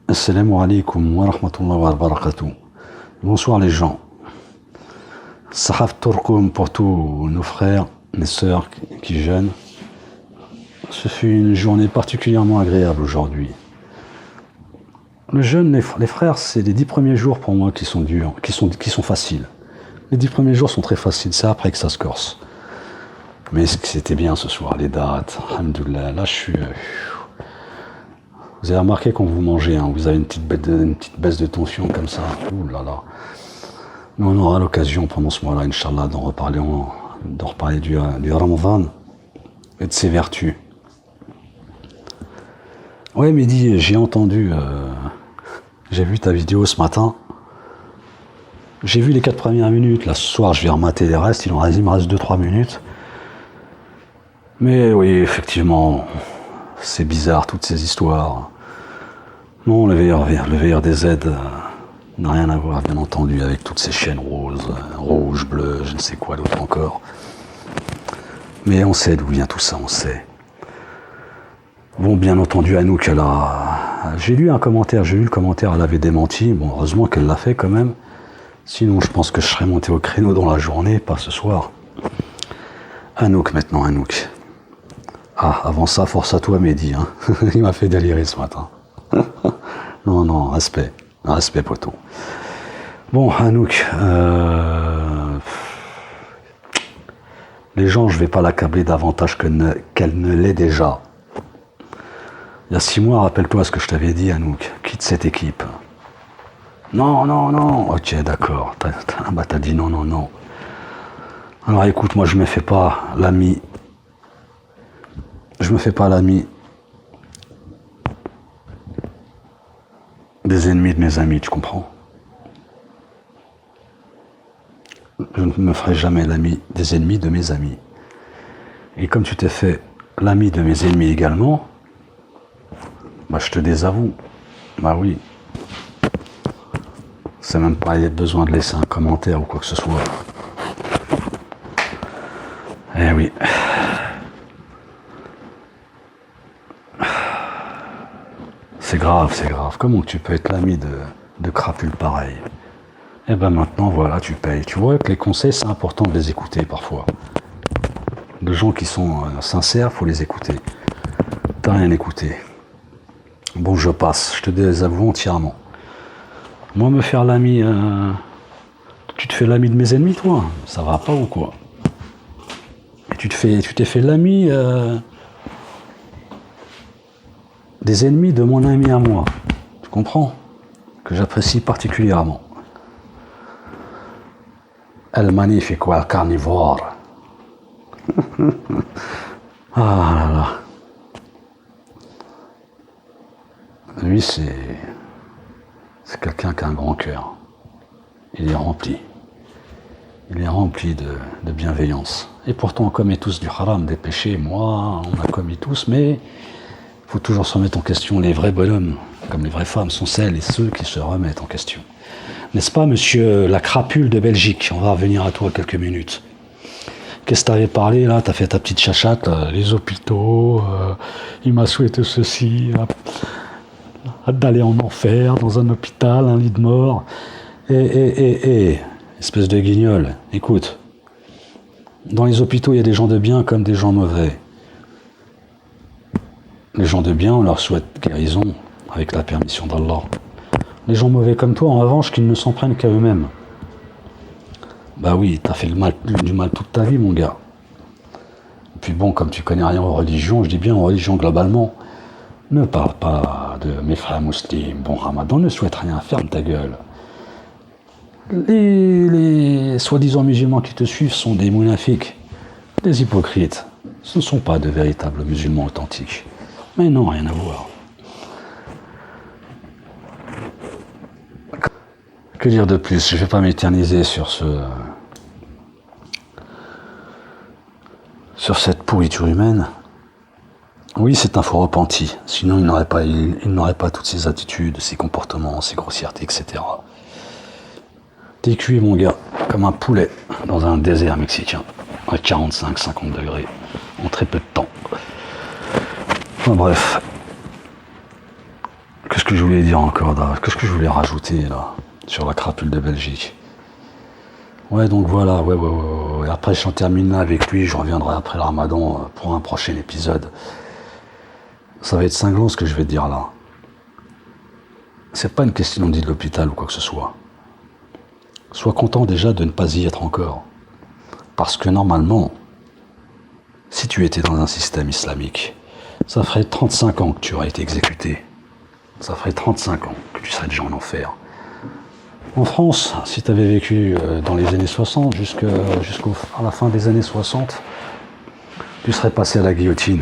Assalamu alaikum wa rahmatullahi wa barakatuh. Bonsoir les gens. Sahaf Turkoum pour tous nos frères, mes sœurs qui jeûnent. Ce fut une journée particulièrement agréable aujourd'hui. Le jeûne, les frères, c'est les 10 premiers jours pour moi qui sont durs, qui sont faciles. Les 10 premiers jours sont très faciles, c'est après que ça se corse. Mais c'était bien ce soir, les dates, alhamdoulilah. Là, je suis... Vous avez remarqué quand vous mangez, hein, vous avez une petite baisse de tension comme ça. Ouh là là. Mais on aura l'occasion pendant ce mois-là, Inch'Allah, d'en reparler du Ramadan et de ses vertus. Ouais, Mehdi, j'ai entendu, j'ai vu ta vidéo ce matin. J'ai vu les 4 premières minutes. Là, ce soir, je vais remater les restes. Il me reste 2-3 minutes. Mais oui, effectivement, c'est bizarre, toutes ces histoires. Non, le VRDZ n'a rien à voir, bien entendu, avec toutes ces chaînes roses, rouges, bleues, je ne sais quoi d'autre encore. Mais on sait d'où vient tout ça, on sait. Bon, bien entendu, Anouk, j'ai lu un commentaire, elle avait démenti. Bon, heureusement qu'elle l'a fait quand même. Sinon, je pense que je serais monté au créneau dans la journée, pas ce soir. Anouk, maintenant, Anouk. Ah, avant ça, force à toi, Mehdi. Hein. Il m'a fait délirer ce matin. Non, respect, poteau. Bon, Anouk, les gens, je vais pas l'accabler davantage qu'elle ne l'est déjà. Il y a 6 mois, rappelle-toi ce que je t'avais dit, Anouk, quitte cette équipe. Non, ok, d'accord, t'as dit non. Alors écoute, moi je me fais pas l'ami des ennemis de mes amis, tu comprends? Je ne me ferai jamais l'ami des ennemis de mes amis. Et comme tu t'es fait l'ami de mes ennemis également, bah je te désavoue. Bah oui. C'est même pas besoin de laisser un commentaire ou quoi que ce soit. Eh oui. C'est grave. Comment tu peux être l'ami de crapules pareil? Eh ben maintenant, voilà, tu payes. Tu vois que les conseils, c'est important de les écouter parfois. De gens qui sont sincères, faut les écouter. T'as rien écouté. Bon, je passe, je te désavoue entièrement. Moi, me faire l'ami... Tu te fais l'ami de mes ennemis, toi? Ça va pas ou quoi? Et tu t'es fait l'ami des ennemis de mon ami à moi. Tu comprends? Que j'apprécie particulièrement. El magnifique, el carnivore. Ah là là. Lui, c'est quelqu'un qui a un grand cœur. Il est rempli de bienveillance. Et pourtant, on commet tous du haram, des péchés. Moi, on a commis tous, mais il faut toujours se remettre en question. Les vrais bonhommes, comme les vraies femmes, sont celles et ceux qui se remettent en question. N'est-ce pas, monsieur la crapule de Belgique? On va revenir à toi quelques minutes. Qu'est-ce que t'avais parlé, là? T'as fait ta petite chachate, les hôpitaux, il m'a souhaité ceci, d'aller en enfer, dans un hôpital, un lit de mort. Espèce de guignol, écoute. Dans les hôpitaux, il y a des gens de bien comme des gens mauvais. Les gens de bien, on leur souhaite guérison, avec la permission d'Allah. Les gens mauvais comme toi, en revanche, qu'ils ne s'en prennent qu'à eux-mêmes. Bah oui, t'as fait du mal toute ta vie, mon gars. Et puis bon, comme tu connais rien aux religions, je dis bien aux religions globalement, ne parle pas de mes frères musulmans, bon ramadan, ne souhaite rien, ferme ta gueule. Les soi-disant musulmans qui te suivent sont des munafiques, des hypocrites. Ce ne sont pas de véritables musulmans authentiques. Mais non, rien à voir. Que dire de plus? Je ne vais pas m'éterniser sur cette pourriture humaine. Oui, c'est un faux repenti. Sinon, il n'aurait pas toutes ces attitudes, ces comportements, ces grossièretés, etc. T'es cuit, mon gars, comme un poulet dans un désert mexicain, à 45-50 degrés, en très peu de temps. Enfin bref. Qu'est-ce que je voulais dire encore là? Qu'est-ce que je voulais rajouter là sur la crapule de Belgique? Ouais, donc voilà, ouais. Après, j'en termine là avec lui, je reviendrai après le Ramadan pour un prochain épisode. Ça va être cinglant ce que je vais te dire là. C'est pas une question de l'hôpital ou quoi que ce soit. Sois content déjà de ne pas y être encore. Parce que normalement, si tu étais dans un système islamique, ça ferait 35 ans que tu aurais été exécuté. Ça ferait 35 ans que tu serais déjà en enfer. En France, si tu avais vécu dans les années 60 jusqu'à la fin des années 60, tu serais passé à la guillotine.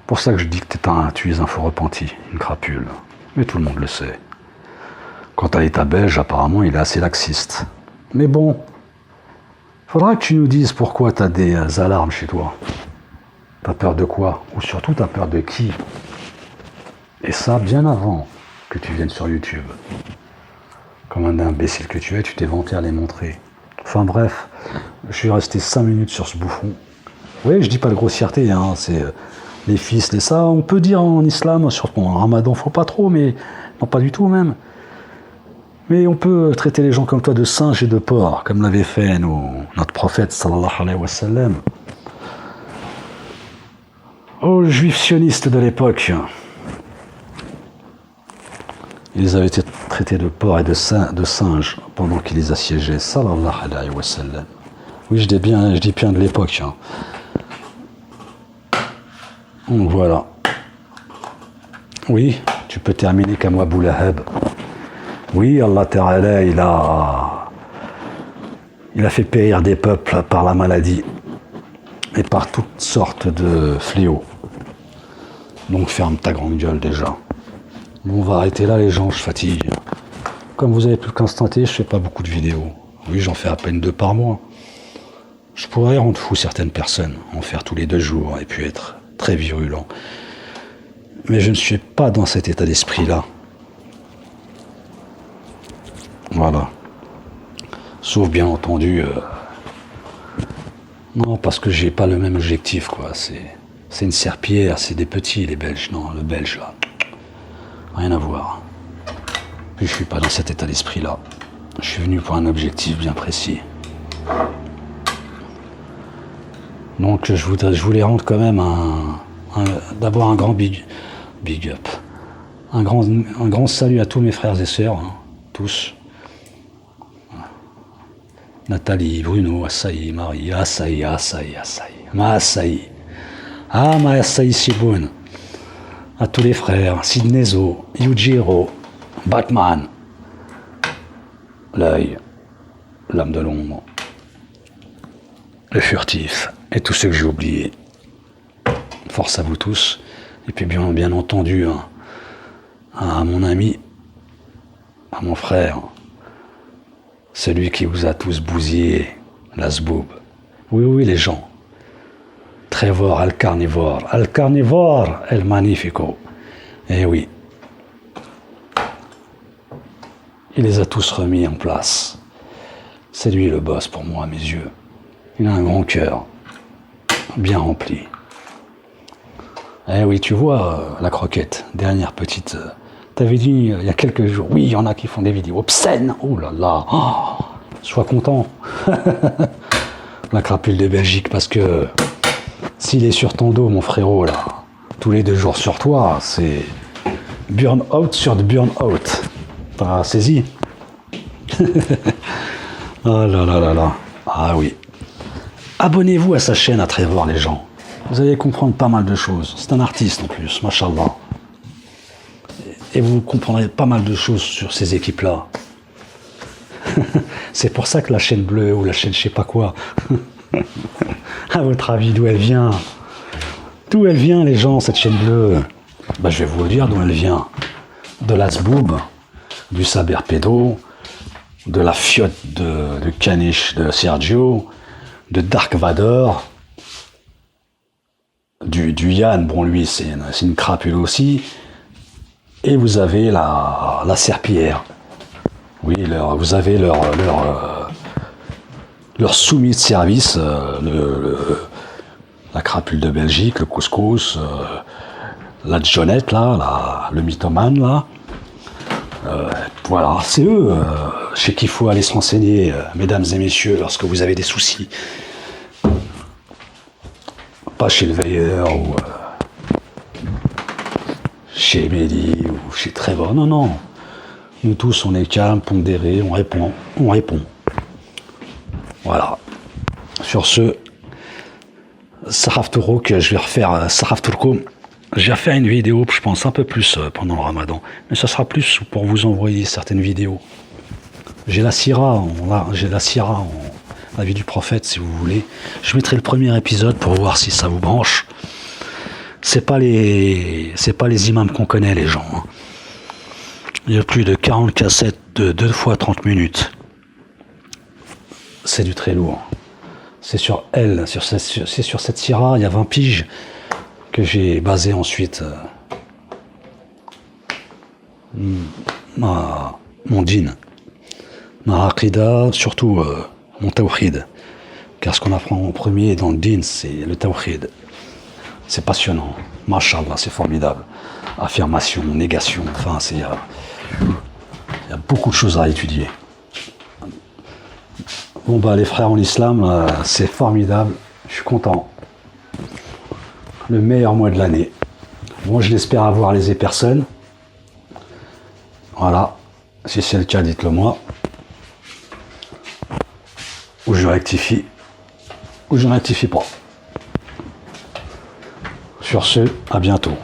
Pour ça que je dis que tu es un faux repenti, une crapule. Mais tout le monde le sait. Quant à l'État belge, apparemment, il est assez laxiste. Mais bon, faudra que tu nous dises pourquoi tu as des alarmes chez toi. T'as peur de quoi? Ou surtout, t'as peur de qui? Et ça, bien avant que tu viennes sur YouTube. Comme un imbécile que tu es, tu t'es vanté à les montrer. Enfin bref, je suis resté 5 minutes sur ce bouffon. Oui, je dis pas de grossièreté, hein, c'est les fils, les ça. On peut dire en islam, surtout en ramadan, faut pas trop, mais non, pas du tout même. Mais on peut traiter les gens comme toi de singes et de porcs, comme l'avait fait notre prophète, sallallahu alayhi wa sallam. Aux juifs sionistes de l'époque, ils avaient été traités de porcs et de singes pendant qu'ils les assiégeaient, sallallahu alayhi wa sallam. Oui, je dis bien de l'époque. Hein. Donc voilà. Oui, tu peux terminer comme Abu Lahab. Oui, Allah Ta'ala, il a fait périr des peuples par la maladie et par toutes sortes de fléaux. Donc ferme ta grande gueule déjà. Bon, on va arrêter là les gens, je fatigue. Comme vous avez pu le constater, je fais pas beaucoup de vidéos. Oui, j'en fais à peine 2 par mois. Je pourrais rendre fou certaines personnes, en faire tous les 2 jours et puis être très virulent. Mais je ne suis pas dans cet état d'esprit-là. Voilà. Sauf bien entendu... Non, parce que j'ai pas le même objectif, quoi. C'est une serpillière, c'est des petits, les Belges. Non, le Belge, là, rien à voir. Puis je suis pas dans cet état d'esprit-là. Je suis venu pour un objectif bien précis. Donc je voulais rendre quand même d'abord un grand big up. Un grand salut à tous mes frères et sœurs, hein, tous. Nathalie, Bruno, Assaï, Marie, Assaï. Ma Assaï. Ah, ma Assaï Siboun. À tous les frères, Sidnezo, Yujiro, Batman, l'œil, l'âme de l'ombre, le furtif, et tous ceux que j'ai oubliés. Force à vous tous. Et puis bien entendu, hein, à mon ami, à mon frère, celui qui vous a tous bousillé, l'asboub. Oui, les gens. Trevor al carnivore, el magnifico. Eh oui. Il les a tous remis en place. C'est lui le boss pour moi, à mes yeux. Il a un grand cœur, bien rempli. Eh oui, tu vois, la croquette, dernière petite... T'avais dit il y a quelques jours, oui, il y en a qui font des vidéos obscènes. Oh là là, sois content. La crapule de Belgique, parce que s'il est sur ton dos, mon frérot, là, tous les 2 jours sur toi, c'est burn-out sur de burn-out. T'as saisi? Oh là là là là. Ah oui. Abonnez-vous à sa chaîne à Trevor, les gens. Vous allez comprendre pas mal de choses. C'est un artiste en plus, machallah. Et vous comprendrez pas mal de choses sur ces équipes-là. C'est pour ça que la chaîne bleue ou la chaîne je sais pas quoi. À votre avis, d'où elle vient? D'où elle vient, les gens, cette chaîne bleue? Ben, je vais vous le dire d'où elle vient. De l'Asboub, du Saber Pédo, de la fiotte de Caniche de Sergio, de Dark Vador, du Yann, bon lui c'est une crapule aussi. Et vous avez la serpillière. Oui, vous avez leur soumis de service, la crapule de Belgique, le couscous, la Jonette, là, le mythomane, là. Voilà, c'est eux chez qui il faut aller se renseigner, mesdames et messieurs, lorsque vous avez des soucis. Pas chez le veilleur ou chez Mehdi ou chez Trevor. Non, non. Nous tous, on est calme, pondéré, on répond. Voilà. Sur ce, Saraf Tourok, je vais refaire Saraf Tourko. Je vais refaire une vidéo, je pense, un peu plus pendant le Ramadan. Mais ça sera plus pour vous envoyer certaines vidéos. J'ai la Sira, la vie du prophète, si vous voulez. Je mettrai le premier épisode pour voir si ça vous branche. C'est pas les imams qu'on connaît, les gens. Hein. Il y a plus de 40 cassettes de 2 fois 30 minutes. C'est du très lourd. C'est sur elle, c'est sur cette Sira, il y a 20 piges que j'ai basé ensuite mon djinn, ma aqida, surtout mon tawhid. Car ce qu'on apprend en premier dans le djinn, c'est le tawhid. C'est passionnant, mashallah, c'est formidable. Affirmation, négation, enfin, il y a beaucoup de choses à étudier. Bon bah les frères en islam, c'est formidable, je suis content. Le meilleur mois de l'année. Bon, je l'espère avoir lésé personne. Voilà. Si c'est le cas, dites-le moi. Ou je rectifie. Ou je ne rectifie pas. Sur ce, à bientôt.